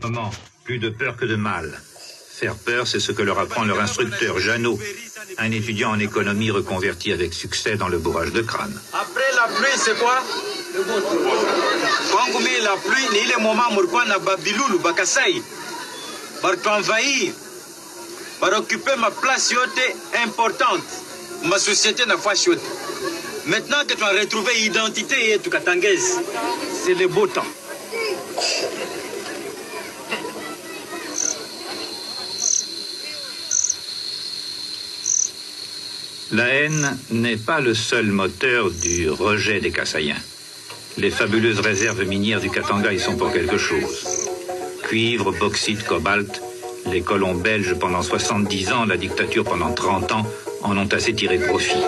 Moment, plus de peur que de mal. Faire peur, c'est ce que leur apprend leur instructeur, Jeannot, un étudiant en économie reconverti avec succès dans le bourrage de crâne. Après la pluie, c'est quoi? Quand la pluie, il y a le moment où on a Babiloulou, Bakassaï, pour envahir, pour occuper ma place importante, ma société n'a pas chioté. Maintenant que tu as retrouvé l'identité et tu katangaise, c'est le beau temps. La haine n'est pas le seul moteur du rejet des Kassaïens. Les fabuleuses réserves minières du Katanga y sont pour quelque chose. Cuivre, bauxite, cobalt, les colons belges pendant 70 ans, la dictature pendant 30 ans, en ont assez tiré profit.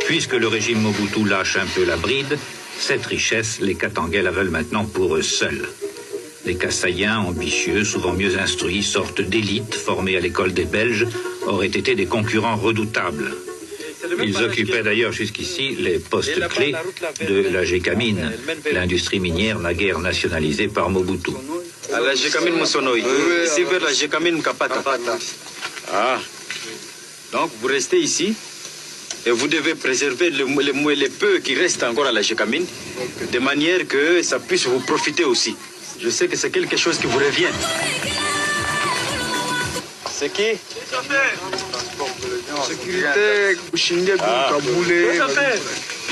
Puisque le régime Mobutu lâche un peu la bride, cette richesse, les Katangais la veulent maintenant pour eux seuls. Les Kassaïens, ambitieux, souvent mieux instruits, sortes d'élites formées à l'école des Belges, auraient été des concurrents redoutables. Ils occupaient d'ailleurs jusqu'ici les postes clés de la Gécamine, l'industrie minière naguère nationalisée par Mobutu. À la Gécamine Moussonoï, ici vers la Gécamine Kapata. Ah, donc vous restez ici et vous devez préserver les peu qui restent encore à la Gécamine, de manière que ça puisse vous profiter aussi. Je sais que c'est quelque chose qui vous revient. C'est qui? Sécurité,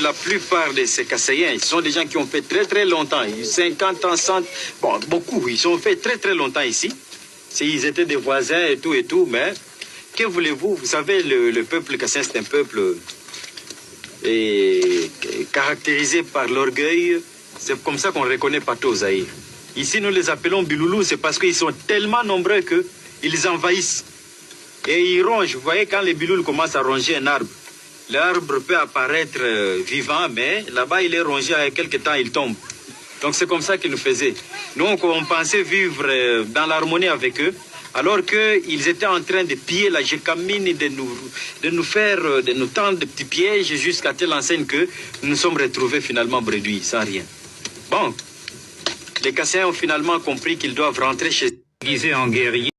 La plupart de ces Kassaïens, ils sont des gens qui ont fait très longtemps, 50 ans, 100, bon, beaucoup, ils ont fait très longtemps ici. Ils étaient des voisins et tout, mais que voulez-vous? Vous savez, le peuple kassaïen, c'est un peuple caractérisé par l'orgueil. C'est comme ça qu'on reconnaît partout au Zaïre. Ici, nous les appelons Biloulou, c'est parce qu'ils sont tellement nombreux qu'ils envahissent. Et ils rongent. Vous voyez, quand les Biloulous commencent à ronger un arbre, l'arbre peut apparaître vivant, mais là-bas, il est rongé, à quelque temps, il tombe. Donc, c'est comme ça qu'ils nous faisaient. Nous, on pensait vivre dans l'harmonie avec eux, alors qu'ils étaient en train de piller la Gécamine, de nous tendre de petits pièges jusqu'à telle enseigne que nous nous sommes retrouvés finalement bredouilles, sans rien. Bon, les Kassaïens ont finalement compris qu'ils doivent rentrer chez eux. Déguisés en guerriers,